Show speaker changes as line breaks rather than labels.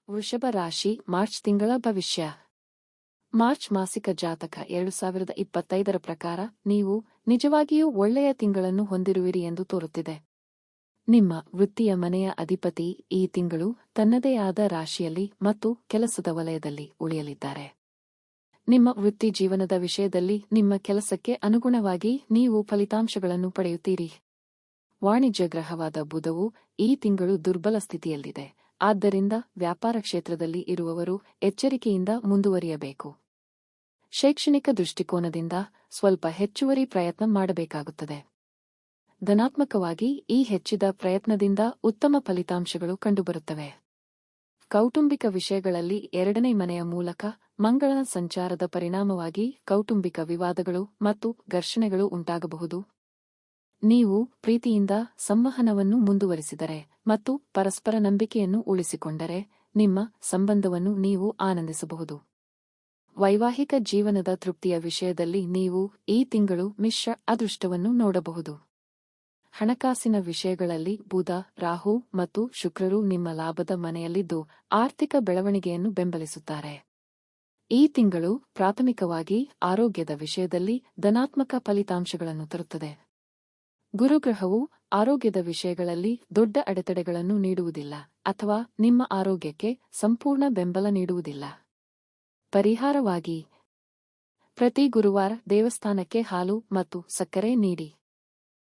ವೃಷಭ ರಾಶಿ ಮಾರ್ಚ್ ತಿಂಗಳ ಭವಿಷ್ಯ. ಮಾರ್ಚ್ ಮಾಸಿಕ ಜಾತಕ 2025 ಪ್ರಕಾರ ನೀವು ನಿಜವಾಗಿಯೂ ಒಳ್ಳೆಯ ತಿಂಗಳನ್ನು ಹೊಂದಿರುವಿರಿ ಎಂದು ತೋರುತ್ತಿದೆ. ನಿಮ್ಮ ವೃತ್ತಿಯ ಮನೆಯ ಅಧಿಪತಿ ಈ ತಿಂಗಳು ತನ್ನದೇ ಆದ ರಾಶಿಯಲ್ಲಿ ಮತ್ತು ಕೆಲಸದ ವಲಯದಲ್ಲಿ ಉಳಿಯಲಿದ್ದಾರೆ. ನಿಮ್ಮ ವೃತ್ತಿ ಜೀವನದ ವಿಷಯದಲ್ಲಿ ನಿಮ್ಮ ಕೆಲಸಕ್ಕೆ ಅನುಗುಣವಾಗಿ ನೀವು ಫಲಿತಾಂಶಗಳನ್ನು ಪಡೆಯುತ್ತೀರಿ. ವಾಣಿಜ್ಯ ಗ್ರಹವಾದ ಬುಧವು ಈ ತಿಂಗಳು ದುರ್ಬಲ ಸ್ಥಿತಿಯಲ್ಲಿದೆ. ಆದ್ದರಿಂದ ವ್ಯಾಪಾರ ಕ್ಷೇತ್ರದಲ್ಲಿ ಇರುವವರು ಎಚ್ಚರಿಕೆಯಿಂದ ಮುಂದುವರಿಯಬೇಕು. ಶೈಕ್ಷಣಿಕ ದೃಷ್ಟಿಕೋನದಿಂದ ಸ್ವಲ್ಪ ಹೆಚ್ಚುವರಿ ಪ್ರಯತ್ನ ಮಾಡಬೇಕಾಗುತ್ತದೆ. ಧನಾತ್ಮಕವಾಗಿ ಈ ಹೆಚ್ಚಿದ ಪ್ರಯತ್ನದಿಂದ ಉತ್ತಮ ಫಲಿತಾಂಶಗಳು ಕಂಡುಬರುತ್ತವೆ. ಕೌಟುಂಬಿಕ ವಿಷಯಗಳಲ್ಲಿ ಎರಡನೇ ಮನೆಯ ಮೂಲಕ ಮಂಗಳನ ಸಂಚಾರದ ಪರಿಣಾಮವಾಗಿ ಕೌಟುಂಬಿಕ ವಿವಾದಗಳು ಮತ್ತು ಘರ್ಷಣೆಗಳು ಉಂಟಾಗಬಹುದು. ನೀವು ಪ್ರೀತಿಯಿಂದ ಸಂವಹನವನ್ನು ಮುಂದುವರಿಸಿದರೆ ಮತ್ತು ಪರಸ್ಪರ ನಂಬಿಕೆಯನ್ನು ಉಳಿಸಿಕೊಂಡರೆ ನಿಮ್ಮ ಸಂಬಂಧವನ್ನು ನೀವು ಆನಂದಿಸಬಹುದು. ವೈವಾಹಿಕ ಜೀವನದ ತೃಪ್ತಿಯ ವಿಷಯದಲ್ಲಿ ನೀವು ಈ ತಿಂಗಳು ಮಿಶ್ರ ಅದೃಷ್ಟವನ್ನು ನೋಡಬಹುದು. ಹಣಕಾಸಿನ ವಿಷಯಗಳಲ್ಲಿ ಬುಧ, ರಾಹು ಮತ್ತು ಶುಕ್ರರು ನಿಮ್ಮ ಲಾಭದ ಮನೆಯಲ್ಲಿದ್ದು ಆರ್ಥಿಕ ಬೆಳವಣಿಗೆಯನ್ನು ಬೆಂಬಲಿಸುತ್ತಾರೆ. ಈ ತಿಂಗಳು ಪ್ರಾಥಮಿಕವಾಗಿ ಆರೋಗ್ಯದ ವಿಷಯದಲ್ಲಿ ಧನಾತ್ಮಕ ಫಲಿತಾಂಶಗಳನ್ನು ತರುತ್ತದೆ. ಗುರುಗ್ರಹವು ಆರೋಗ್ಯದ ವಿಷಯಗಳಲ್ಲಿ ದೊಡ್ಡ ಅಡೆತಡೆಗಳನ್ನು ನೀಡುವುದಿಲ್ಲ ಅಥವಾ ನಿಮ್ಮ ಆರೋಗ್ಯಕ್ಕೆ ಸಂಪೂರ್ಣ ಬೆಂಬಲ ನೀಡುವುದಿಲ್ಲ. ಪರಿಹಾರವಾಗಿ ಪ್ರತಿ ಗುರುವಾರ ದೇವಸ್ಥಾನಕ್ಕೆ ಹಾಲು ಮತ್ತು ಸಕ್ಕರೆ ನೀಡಿ.